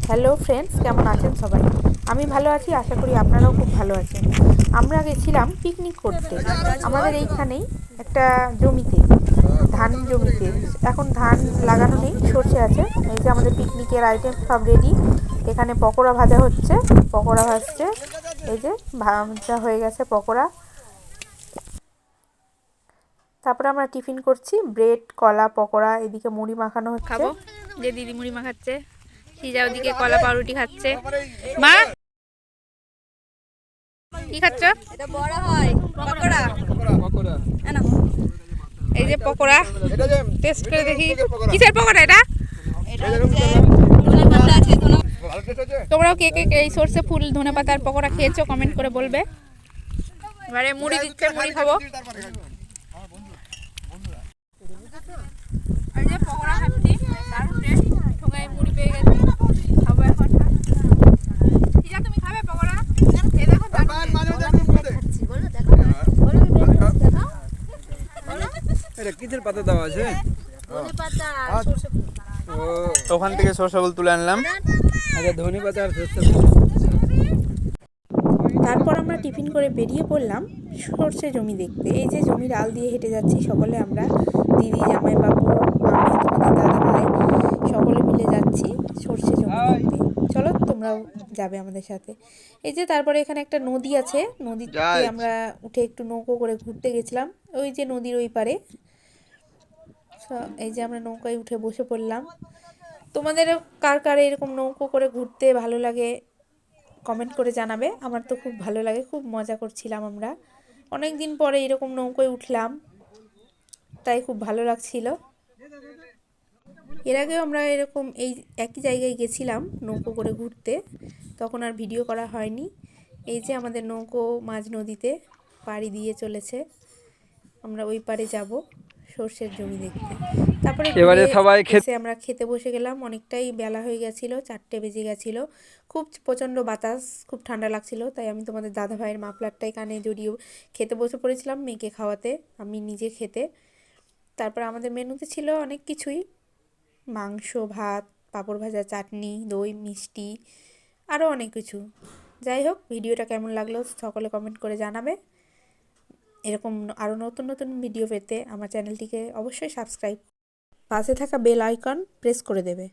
Hello friends, কেমন আছেন সবাই? আমি ভালো আছি, আশা করি আপনারাও খুব ভালো আছেন। আমরা গেছিলাম পিকনিক করতে আমাদের এইখানেই একটা জমিতে, ধান জমিতে। এখন ধান লাগানো নেই, সর্ষে আছে। এই যে আমাদের পিকনিকের আইটেম সব রেডি। এখানে পকোড়া ভাজা হচ্ছে, পকোড়া ভাজছে। এই যে ভাজা হয়ে গেছে পকোড়া। তারপরে আমরা টিফিন করছি, ব্রেড, কলা, পকোড়া। এদিকে মুড়ি মাখানো হচ্ছে। খাবো, যে দিদি মুড়ি মাখাচ্ছে, সিজা ওদিকে কলা পাউরুটি খাচ্ছে। মা কি খাচ্ছ? এটা বড় হয় পকোড়া। পকোড়া। এই যে পকোড়া, টেস্ট করে দেখি কিসের পকোড়া এটা। এটা হচ্ছে ধনেপাতা আছে, তোমরাও কে কে এই সরষে ফুল ধনেপাতার পকোড়া খেয়েছো কমেন্ট করে বলবে। এবারে মুড়ি দিচ্ছে, মুড়ি খাবো। এই যে পকোড়া খাচ্ছি, দারুণ টেস্ট। ঠোঙায় মুড়ি পেয়ে গেছি, খাবো এখন। সিজা তুমি খাবে পকোড়া? এই দেখো খাচ্ছি। বলো দেখো, বলো দেখাও। এটা কিসের পাতা দেওয়া আছে? ধনেপাতা আর সরষে ফুল। ও, ওখান থেকে সরষে ফুল তুলে আনলাম। আচ্ছা, ধনে পাতা আর সরষে ফুল। তারপর আমরা টিফিন করে বেরিয়ে পড়লাম সর্ষে জমি দেখতে। এই যে জমির আল দিয়ে হেঁটে যাচ্ছি সকলে আমরা, দিদি, জামাইবাবু, আমি, তোমাদের দাদা ভাই, সকলে মিলে যাচ্ছি সর্ষে জমি দেখতে। চলো তোমরাও যাবে আমাদের সাথে। এই যে তারপরে এখানে একটা নদী আছে, নদীতে আমরা উঠে একটু নৌকো করে ঘুরতে গেছিলাম। ওই যে নদীর ওই পারে। এই যে আমরা নৌকায় উঠে বসে পড়লাম। তোমাদেরও কার কার এরকম নৌকো করে ঘুরতে ভালো লাগে কমেন্ট করে জানাবে। আমার তো খুব ভালো লাগে, খুব মজা করছিলাম আমরা। অনেক দিন পরে এরকম নৌকোয় উঠলাম, তাই খুব ভালো লাগছিল। এর আগেও আমরা এরকম এই একই জায়গায় গেছিলাম নৌকো করে ঘুরতে, তখন আর ভিডিও করা হয়নি। এই যে আমাদের নৌকো মাঝ নদীতে পাড়ি দিয়ে চলেছে, আমরা ওই পারে যাব সর্ষের জমি দেখতে। তারপরে ঘুরে এবারে সবাই এসে আমরা খেতে বসে গেলাম। অনেকটাই বেলা হয়ে গেছিল, 4টে বেজে গেছিলো। খুব প্রচণ্ড বাতাস, খুব ঠান্ডা লাগছিল, তাই আমি তোমাদের দাদা ভাইয়ের মাফলারটাই কানে জড়িয়ে খেতে বসে পড়েছিলাম, মেয়েকে খাওয়াতে, আমি নিজে খেতে। তারপর আমাদের মেনুতে ছিল অনেক কিছুই, মাংস, ভাত, পাঁপড় ভাজা, চাটনি, দই, মিষ্টি, আরও অনেক কিছু। যাই হোক, ভিডিওটা কেমন লাগলো সকলে কমেন্ট করে জানাবে। এরকম আরও নতুন নতুন ভিডিও পেতে আমার চ্যানেলটিকে অবশ্যই সাবস্ক্রাইব, পাশে থাকা বেল আইকন প্রেস করে দেবে।